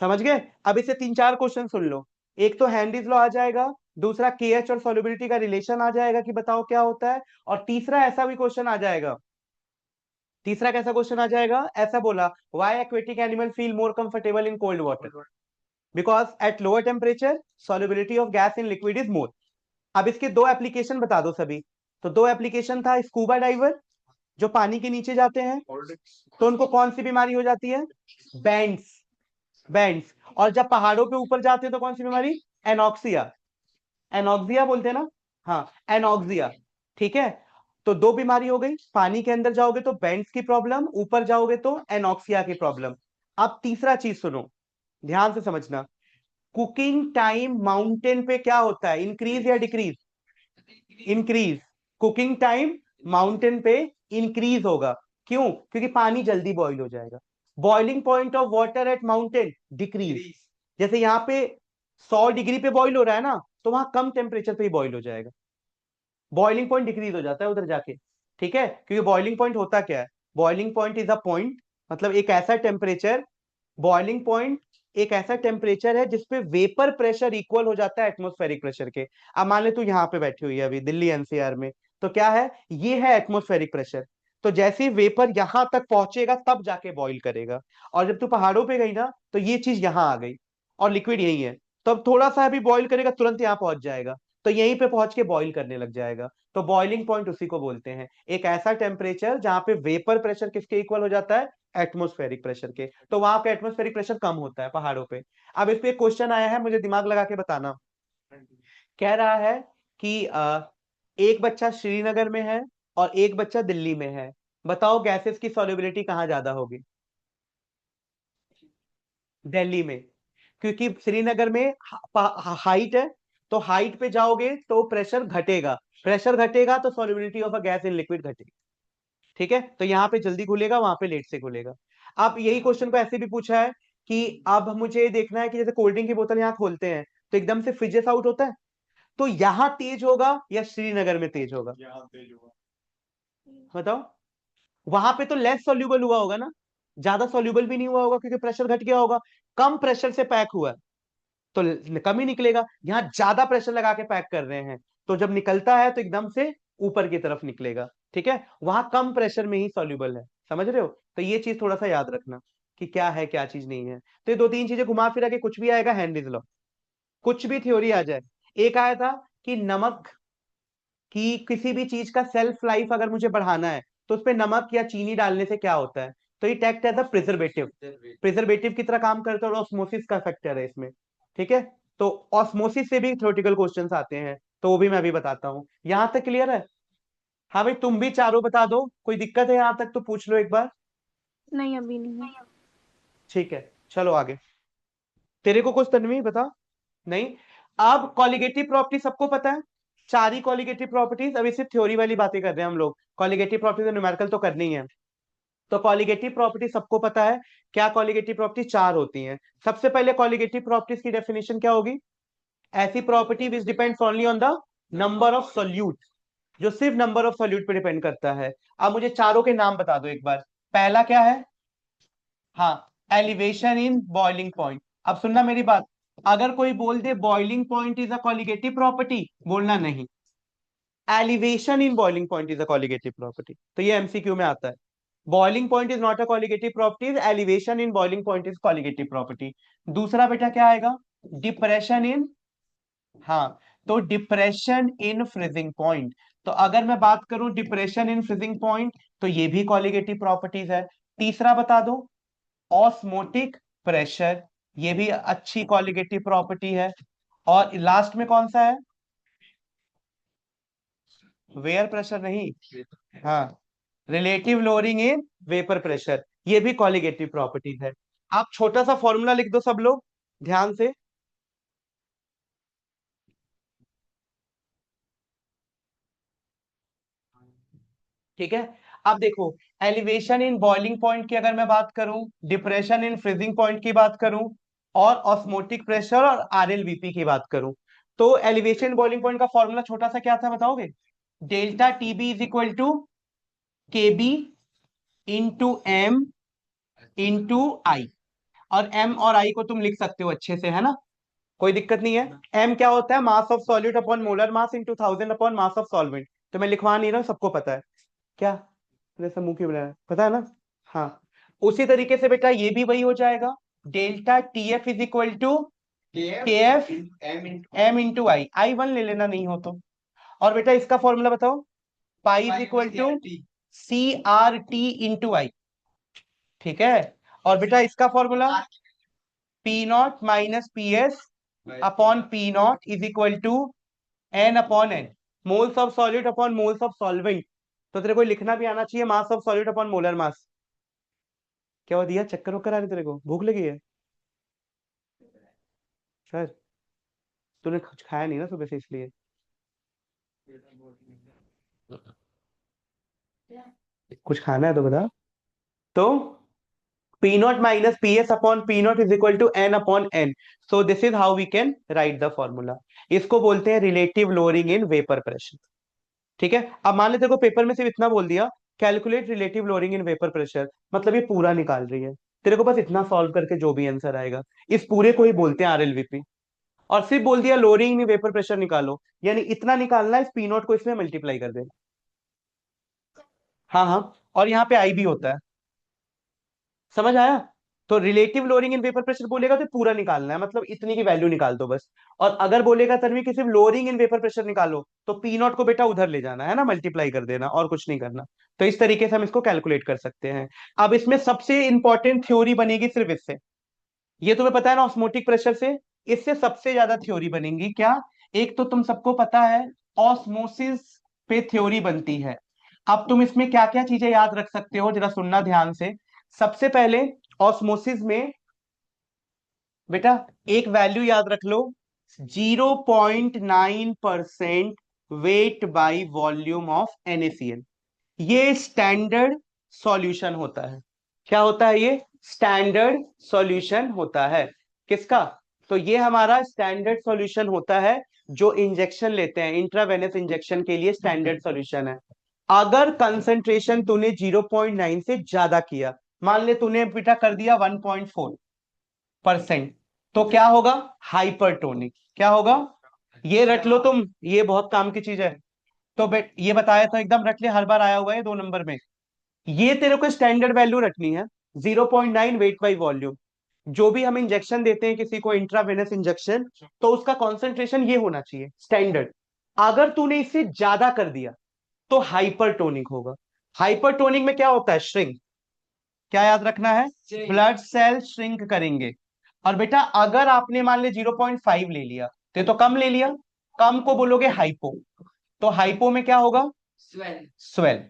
समझ गए? अब इसे 3-4 क्वेश्चन सुन लो। एक तो हैंडीज लॉ आ जाएगा, दूसरा केएच और सॉल्युबिलिटी का रिलेशन आ जाएगा कि बताओ क्या होता है, और तीसरा ऐसा भी क्वेश्चन आ जाएगा। तीसरा कैसा क्वेश्चन आ जाएगा? ऐसा बोला, why aquatic animal feel more comfortable in cold water? Because at lower temperature solubility of gas in liquid is more. अब इसके दो एप्लीकेशन बता दो सभी। तो दो एप्लीकेशन था, स्कूबा डाइवर जो पानी के नीचे जाते हैं, तो उनको कौन सी बीमारी हो जाती है? बैंड्स। बैंड्स। और जब पहाड़ों पे ऊपर जाते हैं तो कौन सी बीमारी? एनॉक्सिया। एनॉक्सिया बोलते हैं ना? हाँ, एनॉक्सिया। ठीक है। तो दो बीमारी हो गई, पानी के अंदर जाओगे तो बैंड्स की प्रॉब्लम, ऊपर जाओगे तो एनॉक्सिया की प्रॉब्लम। अब तीसरा चीज सुनो, ध्यान से समझना। कुकिंग टाइम माउंटेन पे क्या होता है, इंक्रीज या decrease? Increase. Cooking time mountain पे इंक्रीज होगा। क्यों? क्योंकि पानी जल्दी बॉईल हो जाएगा। Boiling point of water at mountain decrease. जैसे यहाँ पे 100 डिग्री पे बॉईल हो रहा है ना, तो वहां कम टेम्परेचर पे ही बॉईल हो जाएगा, बॉइलिंग पॉइंट डिक्रीज हो जाता है उधर जाके। ठीक है, क्योंकि बॉइलिंग पॉइंट होता क्या है? Boiling point is a point, मतलब एक ऐसा टेम्परेचर। बॉइलिंग पॉइंट एक ऐसा टेम्परेचर है जिसपे वेपर प्रेशर इक्वल हो जाता है एटमोस्फेरिक प्रेशर के। अब मान ले तू यहाँ पे बैठी हुई है अभी दिल्ली एनसीआर में, तो क्या है, ये है एटमोस्फेरिक प्रेशर। तो जैसे ही वेपर यहां तक पहुंचेगा तब जाके बॉईल करेगा। और जब तू पहाड़ों पे गई ना, तो ये चीज यहां आ गई, और लिक्विड यही है। तो अब थोड़ा सा अभी बॉईल करेगा, तुरंत यहाँ पहुंच जाएगा, तो यहीं पे पहुंच के बॉईल करने लग जाएगा। तो बॉइलिंग पॉइंट उसी को बोलते हैं, एक ऐसा टेम्परेचर जहां पे वेपर प्रेशर किसके इक्वल हो जाता है? एटमोस्फेरिक प्रेशर के। तो वहां पे एटमोस्फेरिक प्रेशर कम होता है पहाड़ों पे। अब इस पे एक क्वेश्चन आया है, मुझे दिमाग लगा के बताना। कह रहा है कि एक बच्चा श्रीनगर में है और एक बच्चा दिल्ली में है, बताओ गैसेस की सॉल्युबिलिटी कहाँ ज्यादा होगी? दिल्ली में। क्योंकि श्रीनगर में हाइट है, तो हाइट पे जाओगे तो प्रेशर घटेगा, प्रेशर घटेगा तो solubility of a gas in liquid घटेगी। ठीक है, तो यहाँ पे जल्दी खुलेगा, वहां पे लेट से खुलेगा। अब यही क्वेश्चन को ऐसे भी पूछा है कि अब मुझे देखना है कि जैसे कोल्ड ड्रिंक की बोतल यहाँ खोलते हैं तो एकदम से फिजेस आउट होता है, तो यहाँ तेज होगा या श्रीनगर में तेज होगा? बताओ। वहां पे तो लेस सॉल्यूबल हुआ होगा ना, ज्यादा सॉल्यूबल भी नहीं हुआ होगा क्योंकि प्रेशर घट गया होगा, कम प्रेशर से पैक हुआ है, तो कम ही निकलेगा। यहाँ ज्यादा प्रेशर लगा के पैक कर रहे हैं, तो जब निकलता है तो एकदम से ऊपर की तरफ निकलेगा। ठीक है, वहां कम प्रेशर में ही सॉल्यूबल है। समझ रहे हो? तो ये चीज थोड़ा सा याद रखना कि क्या है क्या चीज नहीं है। तो ये दो तीन चीजें घुमा फिरा के कुछ भी आएगा, हेनरीज लॉ, कुछ भी थ्योरी आ जाए। एक आया था कि नमक की किसी भी चीज का सेल्फ लाइफ अगर मुझे बढ़ाना है तो उस पे नमक या चीनी डालने से क्या होता है? तो ये act as a preservative, preservative की तरह काम करता है, और ऑस्मोसिस का फैक्टर है इसमें। ठीक है, तो ऑस्मोसिस से भी थ्योरेटिकल क्वेश्चंस आते हैं, तो वो भी मैं अभी बताता हूँ। यहां तक क्लियर है? हाँ भाई, तुम भी चारों बता दो, कोई दिक्कत है यहां तक तो पूछ लो एक बार। नहीं, अभी नहीं है। ठीक है, चलो आगे। तेरे को कुछ तन्वी बता। नहीं। अब कॉलिगेटिव प्रॉपर्टी सबको पता है, चार ही कॉलिगेटिव प्रॉपर्टीज। अभी सिर्फ थ्योरी वाली बातें कर रहे हैं हम लोग, कॉलिगेटिव प्रॉपर्टीज न्यूमेरिकल तो करनी ही है। तो कॉलिगेटिव प्रॉपर्टी सबको पता है। क्या कॉलिगेटिव प्रॉपर्टी चार होती हैं। सबसे पहले कॉलिगेटिव प्रॉपर्टीज की डेफिनेशन क्या होगी? ऐसी property which depends only on the number of solute, जो सिर्फ नंबर ऑफ सोल्यूट पे डिपेंड करता है। अब मुझे चारों के नाम बता दो एक बार। पहला क्या है? हाँ, एलिवेशन इन बॉइलिंग पॉइंट। अब सुनना मेरी बात, अगर कोई बोल दे boiling point is a colligative property, बोलना नहीं, elevation in boiling point is a colligative property. तो ये एमसीक्यू में आता है। Boiling point is not a colligative property, elevation in boiling point is colligative property. दूसरा बेटा क्या आएगा? डिप्रेशन इन, हाँ, तो डिप्रेशन इन फ्रीजिंग पॉइंट। तो अगर मैं बात करूं डिप्रेशन इन फ्रीजिंग पॉइंट, तो ये भी कॉलिगेटिव प्रॉपर्टीज है। तीसरा बता दो, ऑस्मोटिक प्रेशर, ये भी अच्छी कॉलिगेटिव प्रॉपर्टी है। और लास्ट में कौन सा है? वेयर प्रेशर नहीं, हाँ, relative lowering in vapour pressure, ये भी कॉलिगेटिव प्रॉपर्टीज है। आप छोटा सा फॉर्मूला लिख दो सब लोग ध्यान से। ठीक है। अब देखो, एलिवेशन इन बॉइलिंग पॉइंट की अगर मैं बात करूं, डिप्रेशन इन फ्रीजिंग पॉइंट की बात करूं, और ऑस्मोटिक प्रेशर और आरएलवीपी की बात करूं, तो एलिवेशन बॉइलिंग पॉइंट का फॉर्मूला छोटा सा क्या था बताओगे? Delta TB is equal to KB into m into i. और एम और आई को तुम लिख सकते हो अच्छे से, है ना, कोई दिक्कत नहीं है। एम क्या होता है? मास of solute upon molar mass into 1000 upon mass of solvent. तो मैं लिखवा नहीं रहा हूं, सबको पता है। क्या जैसा मुंह क्यों बनाया, पता है ना? हाँ। उसी तरीके से बेटा ये भी वही हो जाएगा, delta T F is equal to K F M into I. I one ले लेना नहीं हो तो। और बेटा इसका फॉर्मूला बताओ, pi is equal to C R T into I. ठीक है। और बेटा इसका फॉर्मूला P not minus P S upon P not is equal to N upon N, moles of solute upon moles of solvent. तो तेरे को लिखना भी आना चाहिए, mass of solute upon molar mass. क्या हुआ दिया, चक्कर वक्कर आ रहे तेरे को, भूख लगी है सर? तूने कुछ खाया नहीं ना सुबह से, इसलिए। कुछ खाना है तो बता। तो P not minus P S upon P not is equal to N upon N. So this is how we can write the formula. इसको बोलते हैं relative lowering in vapour pressure. ठीक है। अब मान ले तेरे को पेपर में सिर्फ इतना बोल दिया, calculate relative lowering in vapour pressure, मतलब ये पूरा निकाल रही है। तेरे को बस इतना सॉल्व करके जो भी आंसर आएगा, इस पूरे को ही बोलते हैं आरएलवीपी। और सिर्फ बोल दिया लोअरिंग इन वेपर प्रेशर निकालो, यानी इतना निकालना है, इस पी नॉट को इसमें मल्टीप्लाई कर देना। हाँ हाँ। और यहाँ पे आई भी होता है, समझ आया? तो relative lowering in vapour pressure बोलेगा तो पूरा निकालना है, मतलब इतनी की वैल्यू निकाल दो बस। और अगर बोलेगा तन्वी कि सिर्फ लोअरिंग इन वेपर प्रेशर निकालो, तो पी नॉट को बेटा उधर ले जाना है ना, मल्टीप्लाई कर देना, और कुछ नहीं करना। तो इस तरीके से हम इसको कैलकुलेट कर सकते हैं। अब इसमें सबसे इंपॉर्टेंट थ्योरी बनेगी सिर्फ इससे, ये तुम्हें पता है ना, ऑस्मोटिक प्रेशर से इससे सबसे ज्यादा थ्योरी बनेगी क्या? एक तो तुम सबको पता है ऑस्मोसिस पे थ्योरी बनती है। अब तुम इसमें क्या क्या चीजें याद रख सकते हो, जरा सुनना ध्यान से। सबसे पहले ऑस्मोसिस में बेटा एक वैल्यू याद रख लो, 0.9% weight by volume of NaCl। ये स्टैंडर्ड सॉल्यूशन होता है। क्या होता है ये? स्टैंडर्ड सॉल्यूशन होता है। किसका? तो ये हमारा स्टैंडर्ड सॉल्यूशन होता है, जो इंजेक्शन लेते हैं, इंट्रावेनस इंजेक्शन के लिए स्टैंडर्ड सॉल्यूशन है। अगर कंसंट्रेशन तूने 0.9 से ज्यादा किया, मान ले तूने बेटा कर दिया 1.4%, तो क्या होगा? हाइपरटोनिक। क्या होगा? ये रट लो तुम, ये बहुत काम की चीज है। तो बेट ये बताया था, एकदम रट ले, हर बार आया हुआ है 2 नंबर में। ये तेरे को स्टैंडर्ड वैल्यू रखनी है, 0.9 वेट बाई वॉल्यूम। जो भी हम इंजेक्शन देते हैं किसी को, इंट्रावेनस इंजेक्शन, तो उसका कॉन्सेंट्रेशन ये होना चाहिए स्टैंडर्ड। अगर तूने इससे ज्यादा कर दिया तो हाइपरटोनिक होगा। हाइपरटोनिक में क्या होता है? श्रिंक। क्या याद रखना है? ब्लड सेल श्रिंक करेंगे। और बेटा अगर आपने मान लिया 0.5 ले लिया, तो कम ले लिया, कम को बोलोगे हाइपो। तो हाइपो में क्या होगा? स्वेल।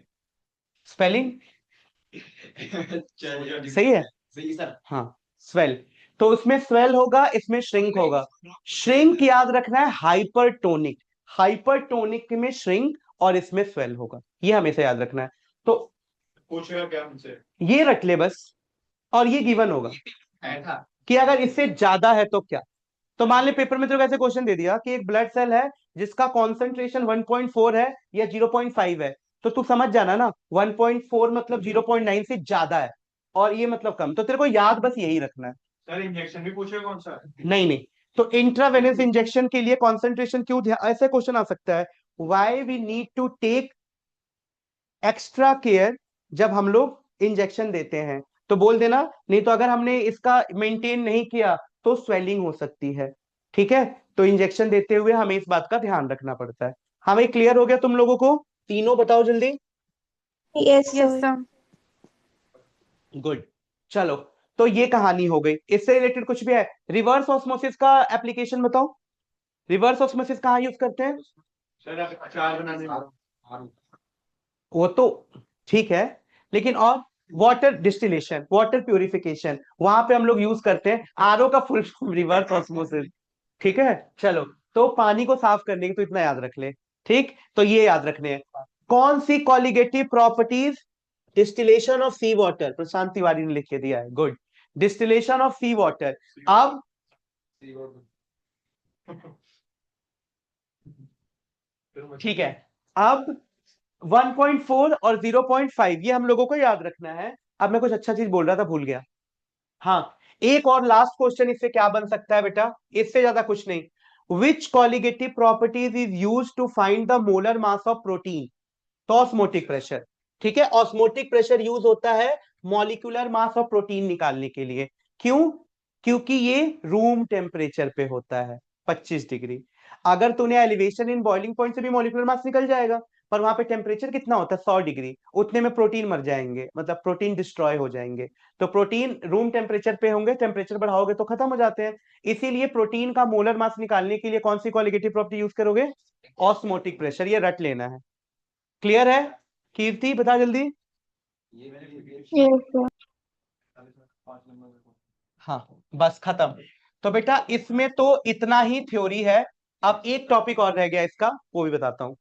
स्पेलिंग सही है? सही सर, हाँ। स्वेल। तो उसमें स्वेल होगा, इसमें श्रिंक होगा। श्रिंक याद रखना है हाइपरटोनिक। हाइपरटोनिक में श्रिंक और इसमें स्वेल होगा, ये हमेशा याद रखना है। तो पूछेगा क्या हमसे, ये रख ले बस। और ये गिवन होगा कि अगर इससे ज्यादा है तो क्या। तो मान ले पेपर में तो ऐसे क्वेश्चन दे दिया कि एक ब्लड सेल है जिसका कॉन्सेंट्रेशन 1.4 है या 0.5 है, तो तू समझ जाना ना, 1.4 मतलब 0.9 से ज्यादा है, और ये मतलब कम। तो तेरे को याद बस यही रखना है। सर इंजेक्शन भी पूछेगा कौन सा? नहीं नहीं। तो इंट्रावेनस इंजेक्शन के लिए कॉन्सेंट्रेशन क्यों ऐसे क्वेश्चन आ सकता है, why we need to take extra care जब हम लोग इंजेक्शन देते हैं, तो बोल देना, नहीं तो अगर हमने इसका मेंटेन नहीं किया तो स्वेलिंग हो सकती है। ठीक है। तो इंजेक्शन देते हुए हमें इस बात का ध्यान रखना पड़ता है। हमें क्लियर हो गया तुम लोगों को? तीनों बताओ जल्दी। Yes yes sir. Sir. Good. चलो, तो ये कहानी हो गई। इससे रिलेटेड कुछ भी है? रिवर्स ऑस्मोसिस का एप्लीकेशन बताओ। रिवर्स ऑस्मोसिस कहाँ यूज करते हैं? सर अचार बनाने में। वो तो ठीक है, लेकिन और वाटर डिस्टिलेशन, वाटर प्यूरिफिकेशन, वहां पे हम लोग यूज करते हैं आरओ का फुल फॉर्म रिवर्स ऑस्मोसिस। ठीक है। चलो, तो पानी को साफ करने की तो इतना याद रख ले। ठीक, तो ये याद रखने हैं। कौन सी colligative properties distillation of sea water, Prashant Tiwari ने लिख के दिया है, good. Distillation of sea water. अब ठीक है, अब 1.4 और 0.5 ये हम लोगों को याद रखना है। अब मैं कुछ अच्छा चीज बोल रहा था, भूल गया। हाँ, एक और लास्ट क्वेश्चन इससे क्या बन सकता है बेटा, इससे ज्यादा कुछ नहीं। Which colligative properties is use to find the molar mass of protein? तो ऑस्मोटिक प्रेशर। ठीक है, ऑस्मोटिक प्रेशर यूज होता है मॉलिक्यूलर मास ऑफ प्रोटीन निकालने के लिए। क्यों? क्योंकि ये रूम टेम्परेचर पे होता है, 25 डिग्री। अगर तूने एलिवेशन इन बॉइलिंग पॉइंट से भी मॉलिक्यूलर मास निकल जाएगा, पर वहां पे टेम्परेचर कितना होता है, 100 डिग्री। उतने में प्रोटीन मर जाएंगे, मतलब प्रोटीन डिस्ट्रॉय हो जाएंगे। तो प्रोटीन रूम टेम्परेचर पे होंगे, टेम्परेचर बढ़ाओगे तो खत्म हो जाते हैं। इसीलिए प्रोटीन का मोलर मास निकालने के लिए कौन सी कॉलिगेटिव प्रॉपर्टी यूज करोगे? ऑस्मोटिक प्रेशर, ये रट लेना है। क्लियर है? कीर्ति बता जल्दी। Yes sir. हाँ, बस खत्म। तो बेटा इसमें तो इतना ही थ्योरी है। अब एक टॉपिक और रह गया इसका, वो भी बताता हूं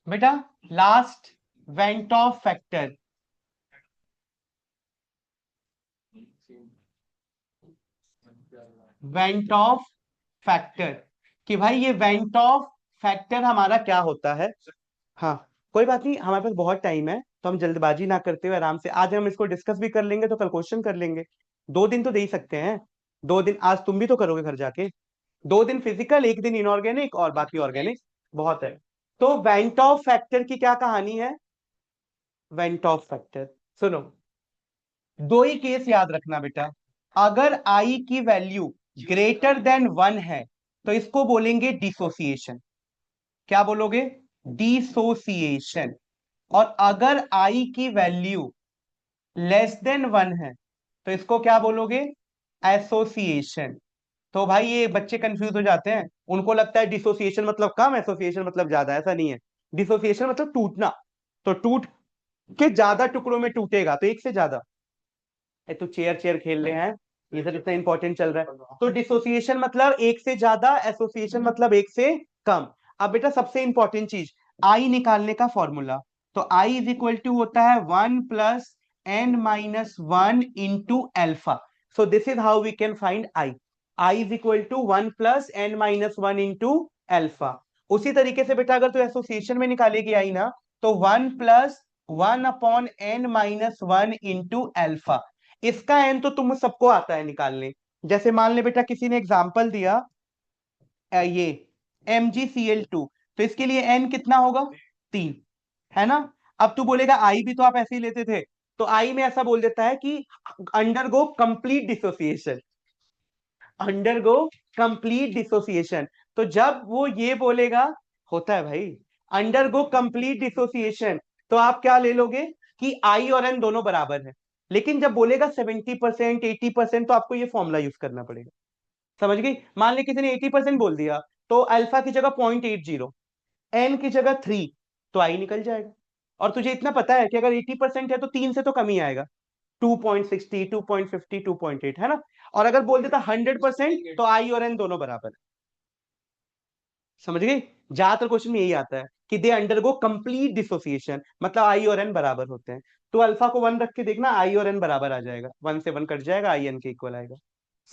बेटा। Last, van't Hoff factor. Van't Hoff factor, कि भाई ये वेंटॉफ फैक्टर हमारा क्या होता है। हाँ, कोई बात नहीं, हमारे पास बहुत टाइम है, तो हम जल्दबाजी ना करते हुए आराम से आज हम इसको डिस्कस भी कर लेंगे, तो कल क्वेश्चन कर लेंगे। 2 दिन तो दे ही सकते हैं। 2 दिन, आज तुम भी तो करोगे घर जाके। 2 दिन फिजिकल, एक दिन इनऑर्गेनिक और बाकी ऑर्गेनिक, बहुत है। तो वेंटॉफ फैक्टर की क्या कहानी है? वेंटॉफ फैक्टर, सुनो, दो ही केस याद रखना बेटा। अगर आई की वैल्यू ग्रेटर देन 1 है, तो इसको बोलेंगे डिसोसिएशन। क्या बोलोगे? डिसोसिएशन। और अगर आई की वैल्यू लेस देन 1 है, तो इसको क्या बोलोगे? एसोसिएशन। तो भाई ये बच्चे कंफ्यूज हो जाते हैं, उनको लगता है डिसोसिएशन मतलब कम, एसोसिएशन मतलब ज्यादा। ऐसा नहीं है। डिसोसिएशन मतलब टूटना, तो टूट के ज्यादा टुकड़ों में टूटेगा, तो एक से ज्यादा। तो चेयर चेयर खेल रहे हैं, ये सब इतना इंपॉर्टेंट चल रहा है। तो डिसोसिएशन मतलब एक से ज्यादा, एसोसिएशन मतलब एक से कम। अब बेटा सबसे इंपॉर्टेंट चीज, आई निकालने का फॉर्मूला। तो आई इज इक्वल टू होता है 1 + n - 1 into alpha. So this is how we can find I. I is equal to 1 + n - 1 into alpha. उसी तरीके से बेटा अगर तू एसोसिएशन में निकालेगी आई ना, तो 1 + 1/n - 1 इंटू एल्फा। इसका एन तो तुम सबको आता है निकालने। जैसे मान ले बेटा किसी ने एग्जांपल दिया, ये MgCl2, तो इसके लिए एन कितना होगा? 3, है ना। अब तू बोलेगा आई भी तो आप ऐसे ही लेते थे, तो आई में ऐसा बोल देता है कि undergo complete dissociation. Undergo complete dissociation. तो जब वो ये बोलेगा, होता है भाई, अंडरगो कंप्लीट डिसोसिएशन, तो आप क्या ले लोगे कि आई और एन दोनों बराबर है। लेकिन जब बोलेगा 70%, 80%, तो आपको ये फॉर्मूला यूज करना पड़ेगा। समझ गई? मान ले किसी ने 80% बोल दिया, तो अल्फा की जगह 0.80, एन की जगह 3, तो आई निकल जाएगा। और तुझे इतना पता है कि अगर 80% है तो 3 से तो कम ही आएगा, 2.60, 2.50, 2.8, है ना। और अगर बोल देता 100%, तो आई और एन दोनों बराबर है। समझ गई? ज्यादातर क्वेश्चन में यही आता है कि दे अंडरगो कंप्लीट डिसोसिएशन, मतलब आई और एन बराबर होते हैं। तो अल्फा को 1 रख के देखना, आई और एन बराबर आ जाएगा, 1 से 1 कट जाएगा, आई एन के इक्वल आएगा।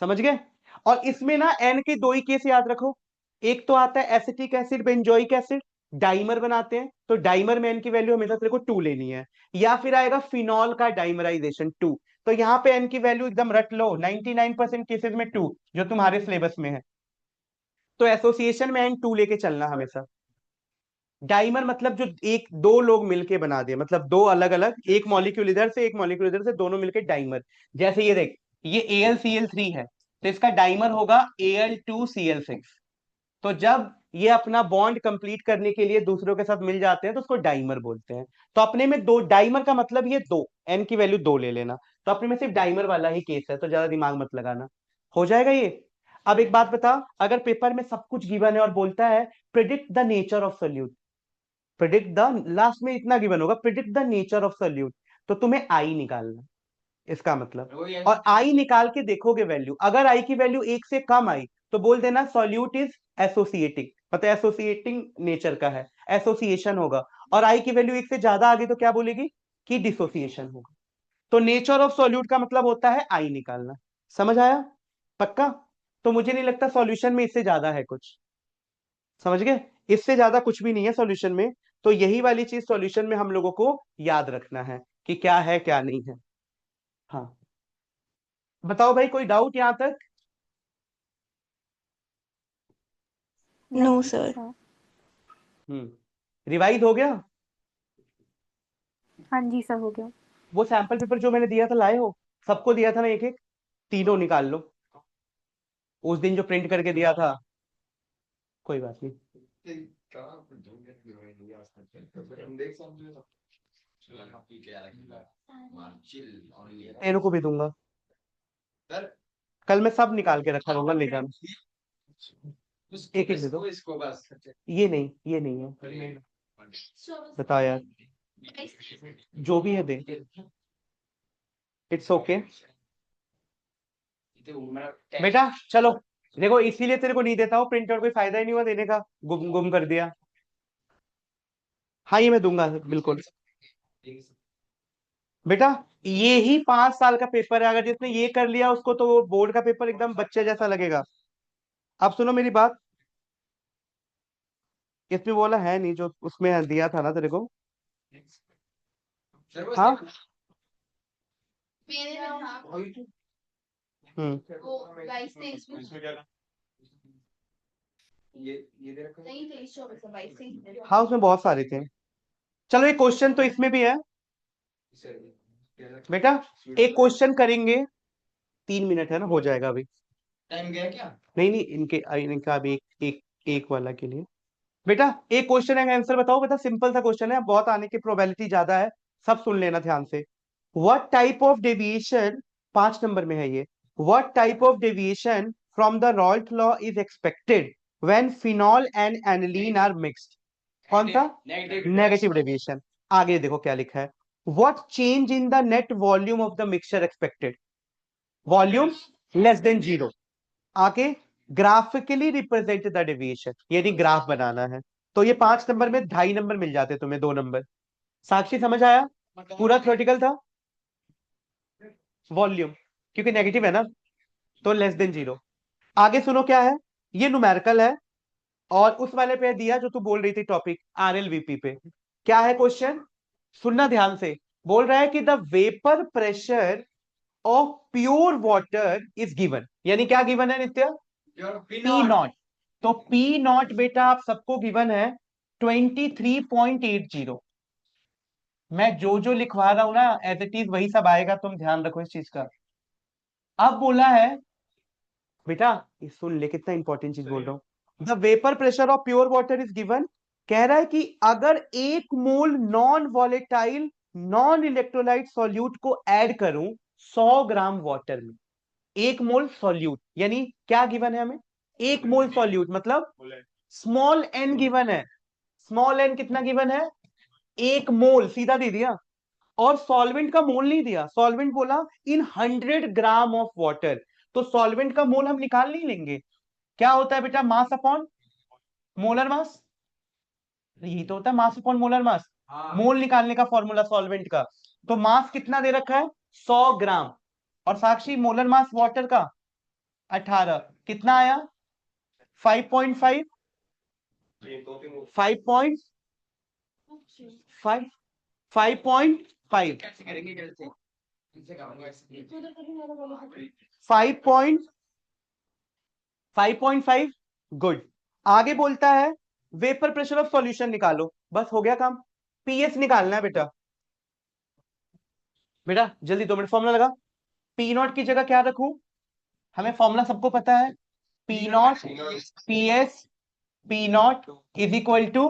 समझ गए? और इसमें ना एन के दो ही केस याद रखो। एक तो आता है acetic acid, benzoic acid, dimer बनाते हैं, तो डाइमर में एन की वैल्यू हमेशा तेरे को 2 लेनी है। या फिर आएगा फिनॉल का डाइमराइजेशन 2, तो यहाँ पे एन की वैल्यू एकदम रट लो, 99% केसेस में 2, जो तुम्हारे सिलेबस में है। तो एसोसिएशन में एन 2 लेके चलना हमेशा। डाइमर मतलब जो एक दो लोग मिलके बना दे, मतलब दो अलग अलग, एक मॉलिक्यूल इधर से एक मॉलिक्यूल इधर से, दोनों मिलके डाइमर। जैसे ये देख, ये AlCl3 है, तो इसका डाइमर होगा Al2Cl6। तो जब ये अपना बॉन्ड कंप्लीट करने के लिए दूसरों के साथ मिल जाते हैं, तो उसको डाइमर बोलते हैं। तो अपने में दो डाइमर का मतलब ये दो, एन की वैल्यू 2 ले लेना। तो अपने में सिर्फ डाइमर वाला ही केस है, तो ज्यादा दिमाग मत लगाना, हो जाएगा ये। अब एक बात बता, अगर पेपर में सब कुछ गिवन है और बोलता है predict the nature of solute, predict the, last में इतना गिवन होगा, predict the nature of solute, तो तुम्हें आई निकालना, इसका मतलब। और आई निकाल के देखोगे वैल्यू, अगर आई की वैल्यू 1 से कम आई, तो बोल देना सॉल्यूट इज एसोसिएटिंग, मतलब एसोसिएटिंग नेचर का है, एसोसिएशन होगा। और आई की वैल्यू एक से ज्यादा आगे तो क्या बोलेगी कि डिसोसिएशन होगा। तो नेचर ऑफ सॉल्यूट का मतलब होता है आई निकालना। समझ आया? पक्का? तो मुझे नहीं लगता सॉल्यूशन में इससे ज्यादा है कुछ। समझ गए? इससे ज्यादा कुछ भी नहीं है सॉल्यूशन में। तो यही वाली चीज सॉल्यूशन में हम लोगों को याद रखना है कि क्या है क्या नहीं है। हाँ, बताओ भाई, कोई डाउट यहां तक? No sir. रिवाइज हो गया? हाँ जी सर, हो गया। वो सैंपल पेपर जो मैंने दिया था लाए हो? सबको दिया था ना एक एक? तीनों निकाल लो, उस दिन जो प्रिंट करके दिया था। कोई बात नहीं, तेनों को भी दूंगा। कल मैं सब निकाल के रखा रहूंगा, ले जाना। एक एक दे दो। ये नहीं, ये नहीं है। बताओ यार, जो भी है दे, इट्स ओके। बेटा चलो, देखो इसीलिए तेरे को नहीं देता हूँ प्रिंट, और कोई फायदा ही नहीं हुआ देने का, गुम गुम कर दिया। हाँ, ये मैं दूंगा बिल्कुल। बेटा ये ही 5 साल का पेपर है, अगर जिसने ये कर लिया उसको तो बोर्ड का पेपर एकदम बच्चे जैसा लगेगा। अब सुनो मेरी बात, इसमें बोला है नहीं जो उसमें दिया था ना तेरे को। हाँ। हम्म। हाँ, उसमें बहुत सारे थे। चलो एक क्वेश्चन तो इसमें भी है बेटा, एक क्वेश्चन करेंगे। 3 मिनट है ना, हो जाएगा अभी। टाइम गया क्या? नहीं नहीं, इनका अभी एक एक वाला के लिए। बेटा एक क्वेश्चन है, आंसर बताओ। बेटा सिंपल सा क्वेश्चन है, बहुत आने की प्रोबेबिलिटी ज्यादा है। सब सुन लेना ध्यान से। What type of deviation, 5 number में है ये। What type of deviation from the Raoult law is expected when phenol and aniline are mixed? कौन सा? Negative deviation. आगे देखो क्या लिखा है। What change in the net volume of the mixture expected? Volume less than zero. आगे graphically represent the deviation, यानी graph बनाना है। तो ये 5 नंबर में 2.5 नंबर मिल जाते तुम्हें, 2 नंबर। साक्षी समझ आया? पूरा थ्योरेटिकल था। वॉल्यूम क्योंकि नेगेटिव है ना, तो लेस देन जीरो। आगे सुनो क्या है, ये न्यूमेरिकल है। और उस वाले पे दिया जो तू बोल रही थी टॉपिक, आरएलवीपी पे। क्या है क्वेश्चन? सुनना ध्यान से। बोल रहा है कि the vapour pressure of pure water is given, यानी क्या गिवन है नित्य? P not. तो पी नॉट बेटा आप सबको गिवन है 23.80। मैं जो जो लिखवा रहा हूं ना एज इट इज वही सब आएगा, तुम ध्यान रखो इस चीज का। अब बोला है बेटा, ये सुन ले कितना इंपॉर्टेंट चीज बोल रहा हूं। The vapour pressure of pure water is given. कह रहा है कि अगर 1 mole non volatile non electrolyte solute को ऐड करूं 100 ग्राम वाटर में, 1 मोल सॉल्यूट, यानी क्या गिवन है हमें? 1 मोल सॉल्यूट मतलब स्मॉल एन गिवन है। स्मॉल एन कितना गिवन है? 1 मोल सीधा दे दिया। और सॉल्वेंट का मोल नहीं दिया, सॉल्वेंट बोला इन 100 ग्राम ऑफ वाटर। तो सॉल्वेंट का मोल हम निकाल नहीं लेंगे? क्या होता है बेटा? मास अपॉन मोलर मास। यही तो होता है मास अपॉन मोलर मास। मोल निकालने का फॉर्मूला सॉल्वेंट का। तो मास कितना दे रखा है? 100 ग्राम। और साक्षी मोलर मास वाटर का 18। कितना आया? 5.5। 5.5। 5.5। 5.5। गुड। आगे बोलता है वेपर प्रेशर ऑफ सॉल्यूशन निकालो। बस हो गया काम। पीएस निकालना है बेटा। बेटा जल्दी 2 मिनट, फॉर्मूला लगा। पी नॉट की जगह क्या रखूं? हमें फॉर्मूला सबको पता है। P nought P S, P not is equal to,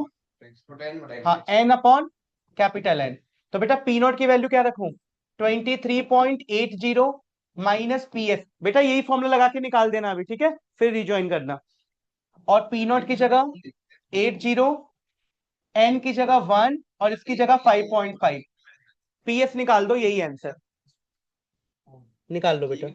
हाँ, एन अपॉन कैपिटल एन। तो बेटा पी नॉट की वैल्यू क्या रखूं? 23.80 माइनस पी एस। बेटा यही फॉर्मूला लगा के निकाल देना अभी, ठीक है? फिर रिज्वाइन करना। और पी नॉट की जगह 80, एन की जगह 1 और इसकी जगह 5.5। पी एस निकाल दो, यही आंसर। निकाल लो बेटा।